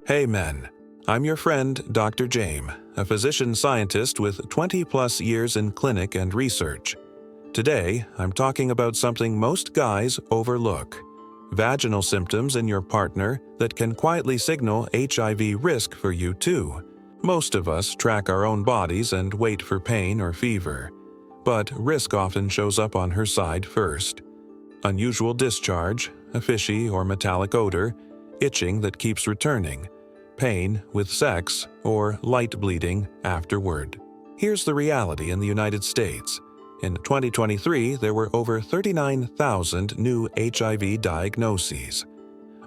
Hey men, I'm your friend Dr. Jame, a physician-scientist with 20-plus years in clinic and research. Today, I'm talking about something most guys overlook: vaginal symptoms in your partner that can quietly signal HIV risk for you too. Most of us track our own bodies and wait for pain or fever, but risk often shows up on her side first. Unusual discharge, a fishy or metallic odor, itching that keeps returning, pain with sex, or light bleeding afterward. Here's the reality in the United States. In 2023, there were over 39,000 new HIV diagnoses.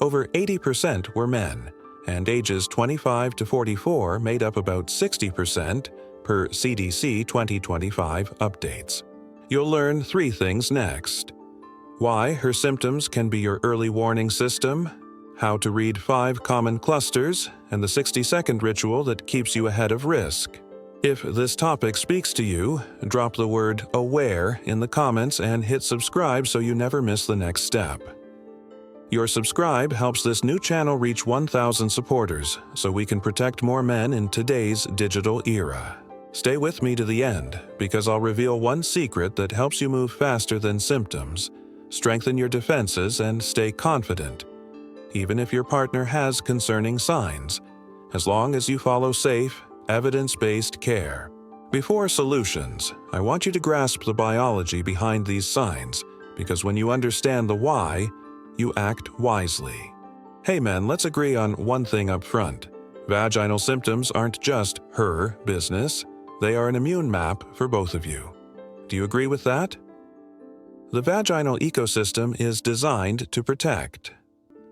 Over 80% were men, and ages 25 to 44 made up about 60% per CDC 2025 updates. You'll learn 3 things next: why her symptoms can be your early warning system, how to read 5 common clusters, and the 60-second ritual that keeps you ahead of risk. If this topic speaks to you, drop the word AWARE in the comments and hit subscribe so you never miss the next step. Your subscribe helps this new channel reach 1,000 supporters so we can protect more men in today's digital era. Stay with me to the end, because I'll reveal one secret that helps you move faster than symptoms, strengthen your defenses, and stay confident, even if your partner has concerning signs, as long as you follow safe, evidence-based care. Before solutions, I want you to grasp the biology behind these signs, because when you understand the why, you act wisely. Hey men, let's agree on one thing up front. Vaginal symptoms aren't just her business, they are an immune map for both of you. Do you agree with that? The vaginal ecosystem is designed to protect.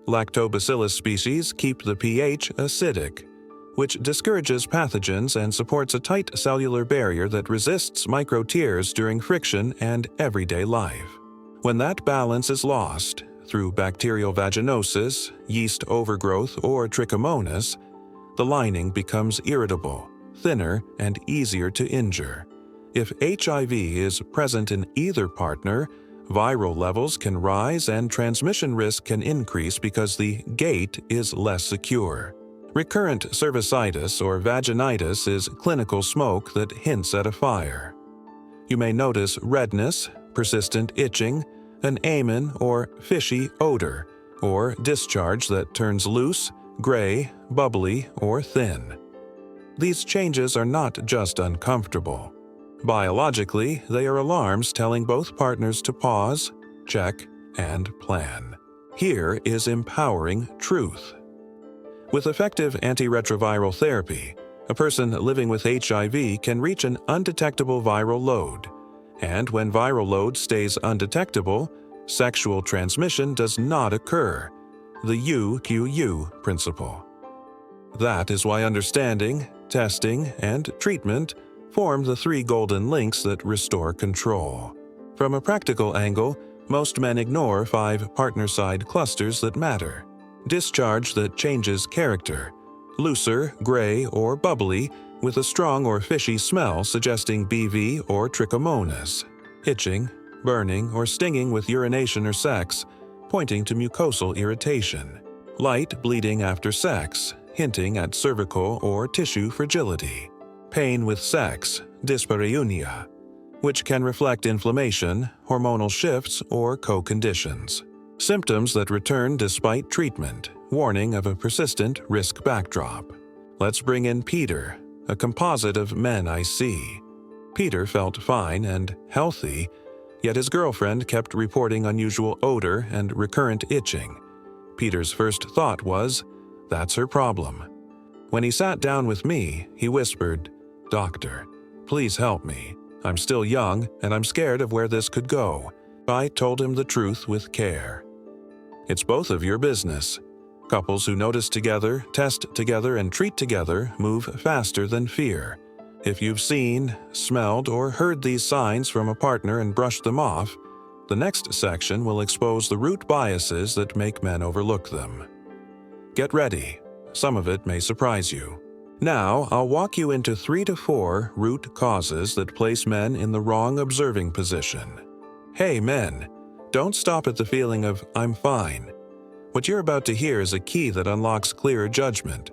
Lactobacillus species keep the pH acidic, which discourages pathogens and supports a tight cellular barrier that resists micro-tears during friction and everyday life. When that balance is lost, through bacterial vaginosis, yeast overgrowth, or trichomonas, the lining becomes irritable, thinner, and easier to injure. If HIV is present in either partner, viral levels can rise and transmission risk can increase because the gate is less secure. Recurrent cervicitis or vaginitis is clinical smoke that hints at a fire. You may notice redness, persistent itching, an amen or fishy odor, or discharge that turns loose, gray, bubbly, or thin. These changes are not just uncomfortable. Biologically, they are alarms telling both partners to pause, check, and plan. Here is empowering truth. With effective antiretroviral therapy, a person living with HIV can reach an undetectable viral load, and when viral load stays undetectable, sexual transmission does not occur, the UQU principle. That is why understanding, testing, and treatment form the 3 golden links that restore control. From a practical angle, most men ignore 5 partner-side clusters that matter: discharge that changes character, looser, gray, or bubbly, with a strong or fishy smell suggesting BV or trichomonas, itching, burning, or stinging with urination or sex, pointing to mucosal irritation, light bleeding after sex, hinting at cervical or tissue fragility, pain with sex, dyspareunia, which can reflect inflammation, hormonal shifts, or co-conditions. Symptoms that return despite treatment, warning of a persistent risk backdrop. Let's bring in Peter, a composite of men I see. Peter felt fine and healthy, yet his girlfriend kept reporting unusual odor and recurrent itching. Peter's first thought was, that's her problem. When he sat down with me, he whispered, "Doctor, please help me. I'm still young and I'm scared of where this could go." I told him the truth with care. It's both of your business. Couples who notice together, test together, and treat together move faster than fear. If you've seen, smelled, or heard these signs from a partner and brushed them off, the next section will expose the root biases that make men overlook them. Get ready. Some of it may surprise you. Now, I'll walk you into 3 to 4 root causes that place men in the wrong observing position. Hey men, don't stop at the feeling of "I'm fine." What you're about to hear is a key that unlocks clearer judgment,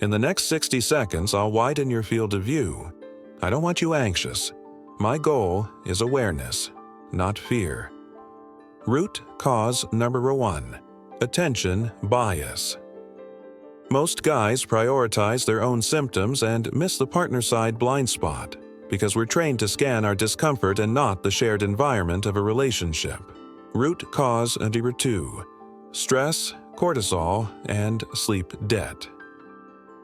In the next 60 seconds, I'll widen your field of view. I don't want you anxious. My goal is awareness, not fear. Root cause number 1: attention bias. Most guys prioritize their own symptoms and miss the partner side blind spot because we're trained to scan our discomfort and not the shared environment of a relationship. Root cause number 2: stress, cortisol, and sleep debt.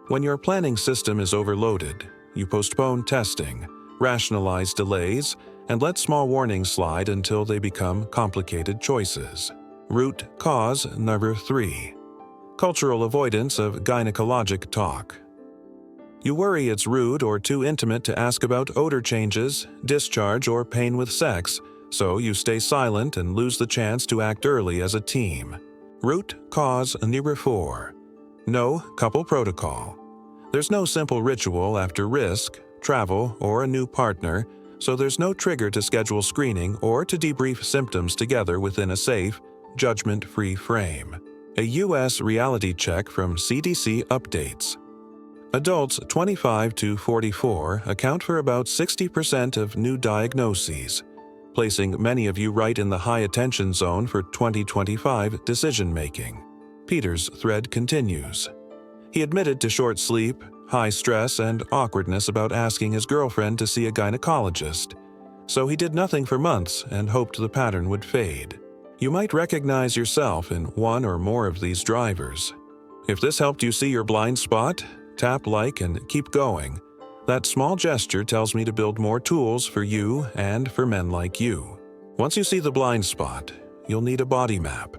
When your planning system is overloaded, you postpone testing, rationalize delays, and let small warnings slide until they become complicated choices. Root cause number 3: cultural avoidance of gynecologic talk. You worry it's rude or too intimate to ask about odor changes, discharge, or pain with sex, so you stay silent and lose the chance to act early as a team. Root cause number 4: no couple protocol. There's no simple ritual after risk, travel, or a new partner, so there's no trigger to schedule screening or to debrief symptoms together within a safe, judgment-free frame. A U.S. reality check from CDC updates. Adults 25 to 44 account for about 60% of new diagnoses, placing many of you right in the high attention zone for 2025 decision-making. Peter's thread continues. He admitted to short sleep, high stress, and awkwardness about asking his girlfriend to see a gynecologist, so he did nothing for months and hoped the pattern would fade. You might recognize yourself in one or more of these drivers. If this helped you see your blind spot, tap like and keep going. That small gesture tells me to build more tools for you and for men like you. Once you see the blind spot, you'll need a body map,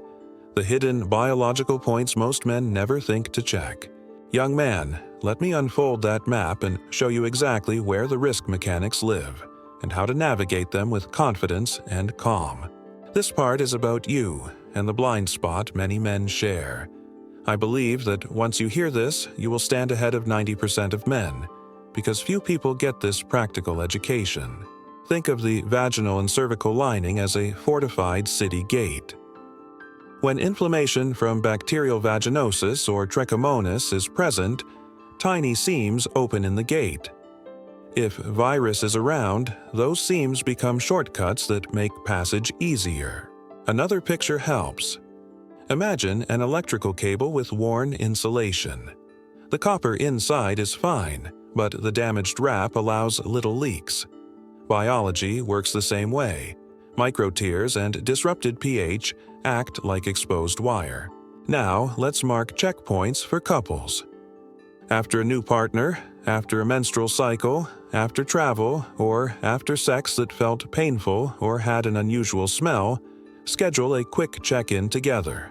the hidden biological points most men never think to check. Young man, let me unfold that map and show you exactly where the risk mechanics live and how to navigate them with confidence and calm. This part is about you and the blind spot many men share. I believe that once you hear this, you will stand ahead of 90% of men, because few people get this practical education. Think of the vaginal and cervical lining as a fortified city gate. When inflammation from bacterial vaginosis or trichomonas is present, tiny seams open in the gate. If virus is around, those seams become shortcuts that make passage easier. Another picture helps. Imagine an electrical cable with worn insulation. The copper inside is fine, but the damaged wrap allows little leaks. Biology works the same way. Microtears and disrupted pH act like exposed wire. Now, let's mark checkpoints for couples. After a new partner, after a menstrual cycle, after travel, or after sex that felt painful or had an unusual smell, schedule a quick check-in together.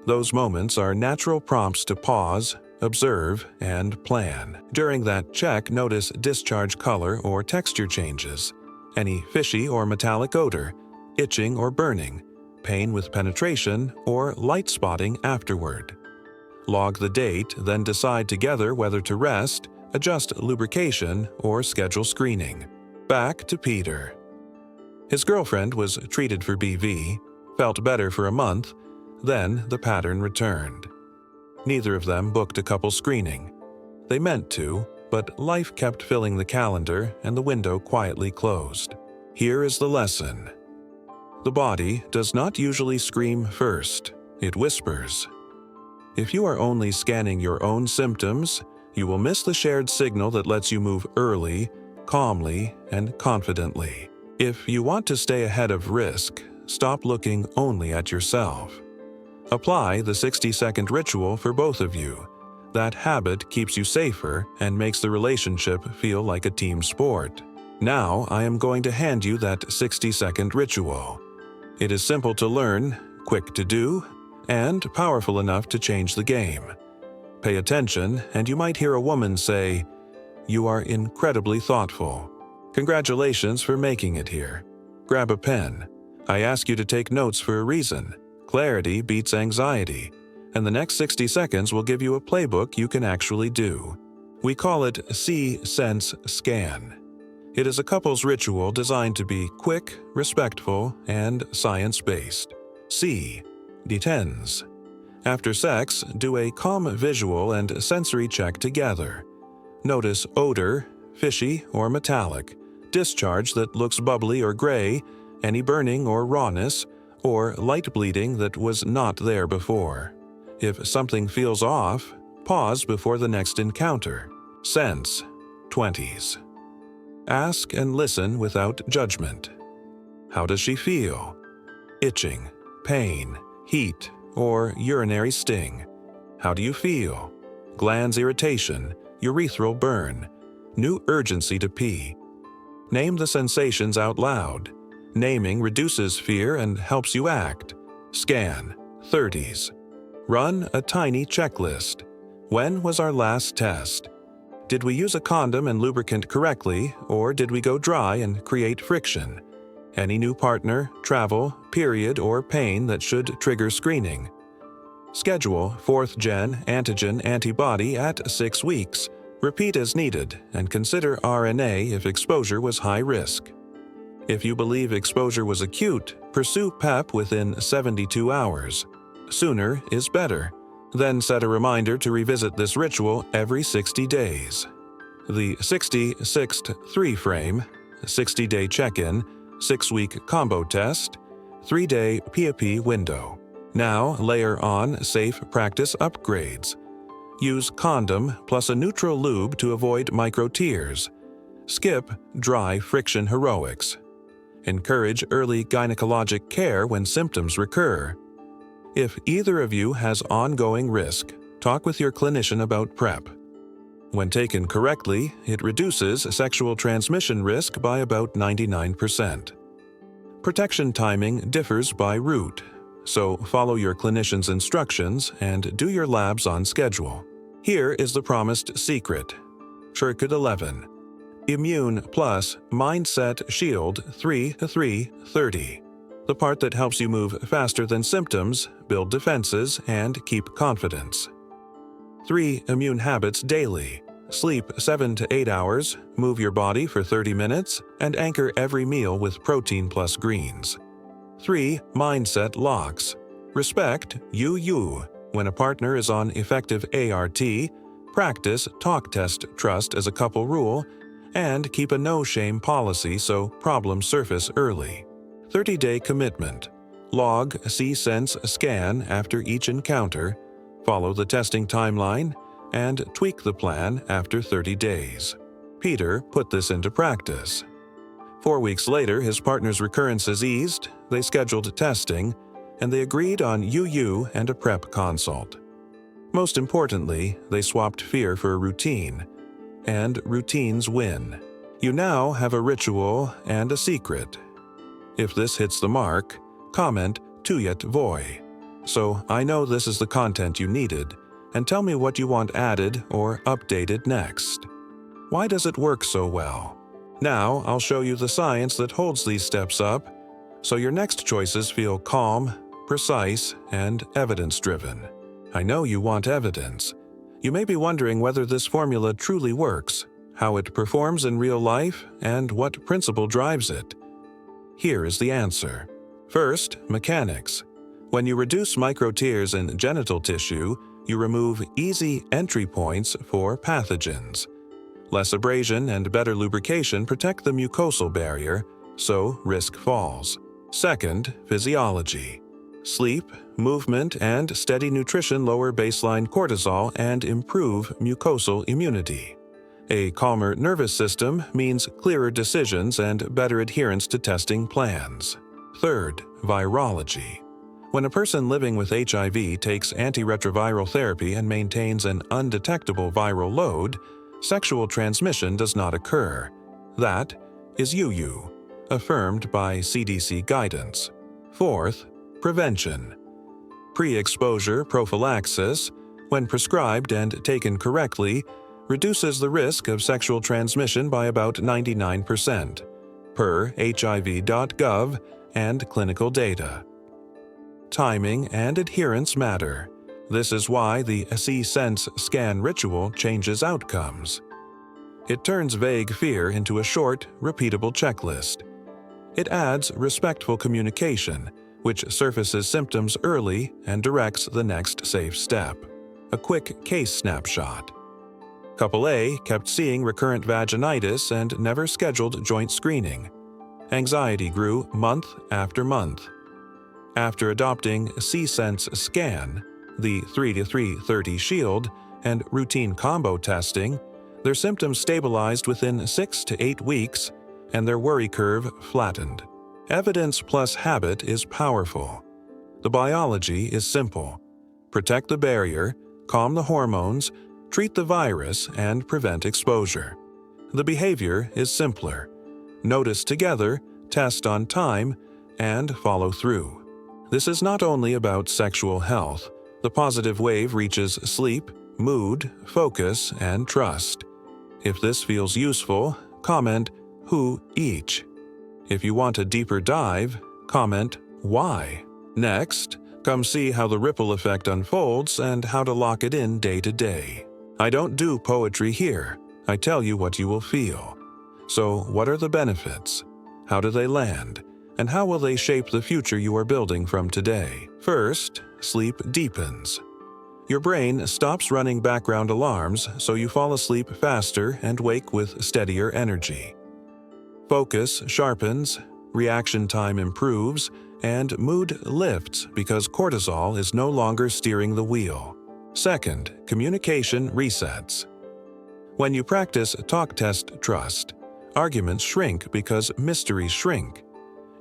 Those moments are natural prompts to pause, observe, and plan. During that check, notice discharge color or texture changes, any fishy or metallic odor, itching or burning, pain with penetration, or light spotting afterward. Log the date, then decide together whether to rest, adjust lubrication, or schedule screening. Back to Peter. His girlfriend was treated for BV, felt better for a month, then the pattern returned. Neither of them booked a couple screening. They meant to, but life kept filling the calendar and the window quietly closed. Here is the lesson. The body does not usually scream first, it whispers. If you are only scanning your own symptoms, you will miss the shared signal that lets you move early, calmly, and confidently. If you want to stay ahead of risk, stop looking only at yourself. Apply the 60-second ritual for both of you. That habit keeps you safer and makes the relationship feel like a team sport. Now I am going to hand you that 60-second ritual. It is simple to learn, quick to do, and powerful enough to change the game. Pay attention, and you might hear a woman say, "You are incredibly thoughtful. Congratulations for making it here. Grab a pen. I ask you to take notes for a reason. Clarity beats anxiety, and the next 60 seconds will give you a playbook you can actually do. We call it See, Sense, Scan. It is a couple's ritual designed to be quick, respectful, and science-based. See, detends. After sex, do a calm visual and sensory check together. Notice odor, fishy or metallic, discharge that looks bubbly or gray, any burning or rawness, or light bleeding that was not there before. If something feels off, pause before the next encounter. Sense, 20s. Ask and listen without judgment. How does she feel? Itching, pain, heat, or urinary sting. How do you feel? Glands irritation, urethral burn, new urgency to pee. Name the sensations out loud. Naming reduces fear and helps you act. Scan, 30s. Run a tiny checklist. When was our last test? Did we use a condom and lubricant correctly, or did we go dry and create friction? Any new partner, travel, period, or pain that should trigger screening. Schedule 4th-gen antigen antibody at 6 weeks. Repeat as needed, and consider RNA if exposure was high risk. If you believe exposure was acute, pursue PEP within 72 hours. Sooner is better. Then set a reminder to revisit this ritual every 60 days. The 60-6th 3-frame, 60-day check-in, 6-week combo test, 3-day PAP window. Now layer on safe practice upgrades. Use condom plus a neutral lube to avoid micro tears. Skip dry friction heroics. Encourage early gynecologic care when symptoms recur. If either of you has ongoing risk, talk with your clinician about PrEP. When taken correctly, it reduces sexual transmission risk by about 99%. Protection timing differs by route, so follow your clinician's instructions and do your labs on schedule. Here is the promised secret. Circuit 11. Immune Plus Mindset Shield 3-3-30. The part that helps you move faster than symptoms, build defenses, and keep confidence. 3 immune habits daily. Sleep 7 to 8 hours, move your body for 30 minutes, and anchor every meal with protein plus greens. 3 mindset locks. Respect you. When a partner is on effective ART, practice talk test trust as a couple rule, and keep a no-shame policy so problems surface early. 30-day commitment. Log C-Sense scan after each encounter, follow the testing timeline, and tweak the plan after 30 days. Peter put this into practice. 4 weeks later, his partner's recurrences eased, they scheduled testing, and they agreed on UU and a PrEP consult. Most importantly, they swapped fear for a routine. And routines win. You now have a ritual and a secret. If this hits the mark, comment "Tuyet Voy." So I know this is the content you needed, and tell me what you want added or updated next. Why does it work so well? Now I'll show you the science that holds these steps up, so your next choices feel calm, precise, and evidence-driven. I know you want evidence. You may be wondering whether this formula truly works, how it performs in real life, and what principle drives it. Here is the answer. First, mechanics. When you reduce microtears in genital tissue, you remove easy entry points for pathogens. Less abrasion and better lubrication protect the mucosal barrier, so risk falls. Second, physiology. Sleep, movement, and steady nutrition lower baseline cortisol and improve mucosal immunity. A calmer nervous system means clearer decisions and better adherence to testing plans. Third, virology. When a person living with HIV takes antiretroviral therapy and maintains an undetectable viral load, sexual transmission does not occur. That is UU, affirmed by CDC guidance. Fourth, prevention. Pre-exposure prophylaxis, when prescribed and taken correctly, reduces the risk of sexual transmission by about 99%, per HIV.gov and clinical data. Timing and adherence matter. This is why the C-Sense scan ritual changes outcomes. It turns vague fear into a short, repeatable checklist. It adds respectful communication, which surfaces symptoms early and directs the next safe step. A quick case snapshot. Couple A kept seeing recurrent vaginitis and never scheduled joint screening. Anxiety grew month after month. After adopting C-Sense Scan, the 3-3-30 Shield, and routine combo testing, their symptoms stabilized within 6 to 8 weeks, and their worry curve flattened. Evidence plus habit is powerful. The biology is simple. Protect the barrier, calm the hormones, treat the virus, and prevent exposure. The behavior is simpler. Notice together, test on time, and follow through. This is not only about sexual health. The positive wave reaches sleep, mood, focus, and trust. If this feels useful, comment "Who each?" If you want a deeper dive, comment "Why?" Next, come see how the ripple effect unfolds and how to lock it in day to day. I don't do poetry here. I tell you what you will feel. So, what are the benefits? How do they land? And how will they shape the future you are building from today? First, sleep deepens. Your brain stops running background alarms, so you fall asleep faster and wake with steadier energy. Focus sharpens, reaction time improves, and mood lifts because cortisol is no longer steering the wheel. Second, communication resets. When you practice talk, test, trust, arguments shrink because mysteries shrink.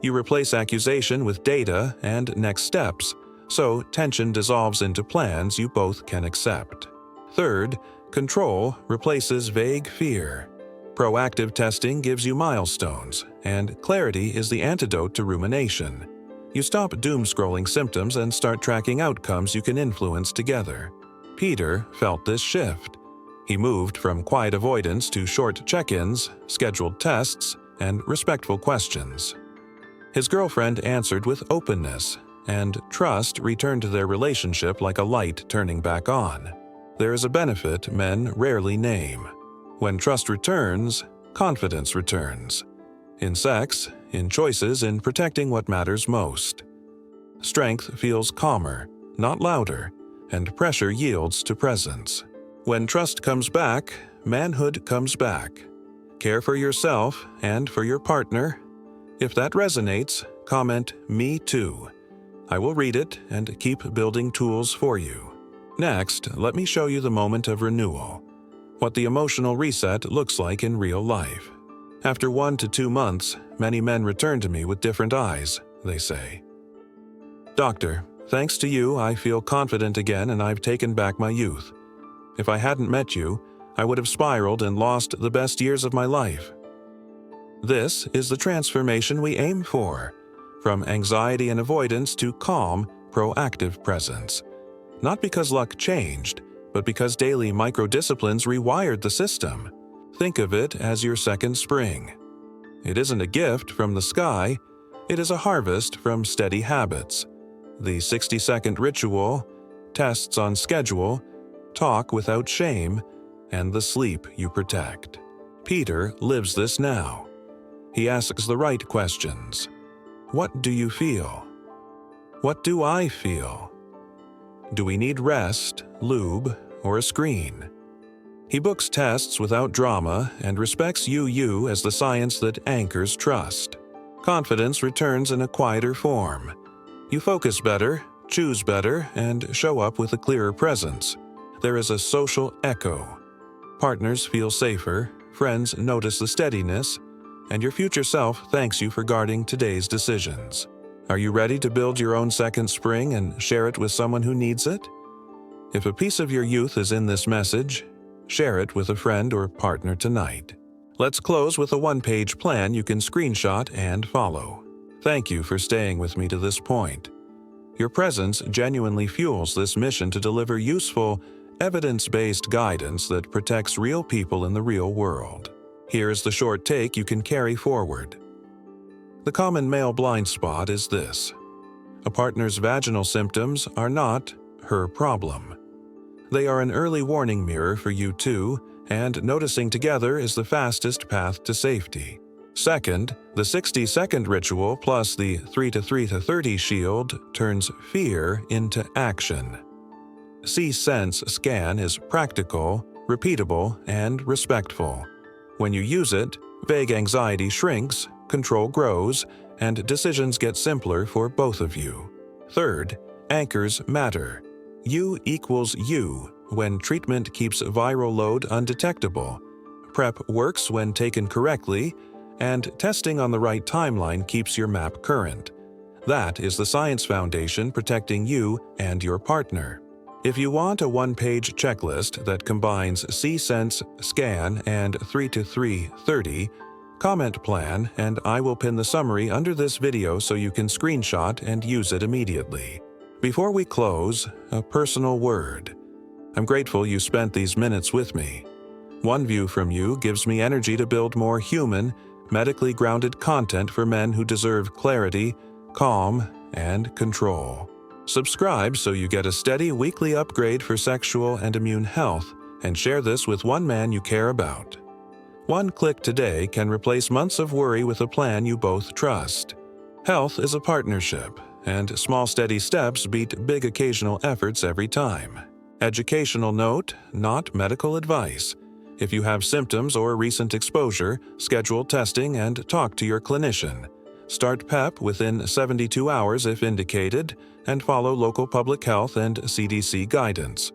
You replace accusation with data and next steps, so tension dissolves into plans you both can accept. Third, control replaces vague fear. Proactive testing gives you milestones, and clarity is the antidote to rumination. You stop doom-scrolling symptoms and start tracking outcomes you can influence together. Peter felt this shift. He moved from quiet avoidance to short check-ins, scheduled tests, and respectful questions. His girlfriend answered with openness, and trust returned to their relationship like a light turning back on. There is a benefit men rarely name. When trust returns, confidence returns. In sex, in choices, in protecting what matters most. Strength feels calmer, not louder, and pressure yields to presence. When trust comes back, manhood comes back. Care for yourself and for your partner. If that resonates, comment "Me too." I will read it and keep building tools for you. Next, let me show you the moment of renewal. What the emotional reset looks like in real life. After 1 to 2 months, many men return to me with different eyes, they say. "Doctor, thanks to you, I feel confident again and I've taken back my youth. If I hadn't met you, I would have spiraled and lost the best years of my life." This is the transformation we aim for, from anxiety and avoidance to calm, proactive presence. Not because luck changed, but because daily microdisciplines rewired the system. Think of it as your second spring. It isn't a gift from the sky, it is a harvest from steady habits. The 60-second ritual, tests on schedule, talk without shame, and the sleep you protect. Peter lives this now. He asks the right questions. What do you feel? What do I feel? Do we need rest, lube, or a screen? He books tests without drama and respects you as the science that anchors trust. Confidence returns in a quieter form. You focus better, choose better, and show up with a clearer presence. There is a social echo. Partners feel safer, friends notice the steadiness, and your future self thanks you for guarding today's decisions. Are you ready to build your own second spring and share it with someone who needs it? If a piece of your youth is in this message, share it with a friend or partner tonight. Let's close with a one-page plan you can screenshot and follow. Thank you for staying with me to this point. Your presence genuinely fuels this mission to deliver useful, evidence-based guidance that protects real people in the real world. Here is the short take you can carry forward. The common male blind spot is this: a partner's vaginal symptoms are not her problem. They are an early warning mirror for you two, and noticing together is the fastest path to safety. Second, the 60-second ritual plus the 3 to 3 to 30 shield turns fear into action. C-Sense Scan is practical, repeatable, and respectful. When you use it, vague anxiety shrinks, control grows, and decisions get simpler for both of you. Third, anchors matter. U equals U when treatment keeps viral load undetectable. PrEP works when taken correctly, and testing on the right timeline keeps your map current. That is the science foundation protecting you and your partner. If you want a one-page checklist that combines C-Sense, Scan, and 3 to 3, 30, comment plan and I will pin the summary under this video so you can screenshot and use it immediately. Before we close, a personal word. I'm grateful you spent these minutes with me. One view from you gives me energy to build more human, medically grounded content for men who deserve clarity, calm, and control. Subscribe so you get a steady weekly upgrade for sexual and immune health, and share this with one man you care about. One click today can replace months of worry with a plan you both trust. Health is a partnership, and small steady steps beat big occasional efforts every time. Educational note, not medical advice. If you have symptoms or recent exposure, schedule testing and talk to your clinician. Start PEP within 72 hours if indicated, and follow local public health and CDC guidance.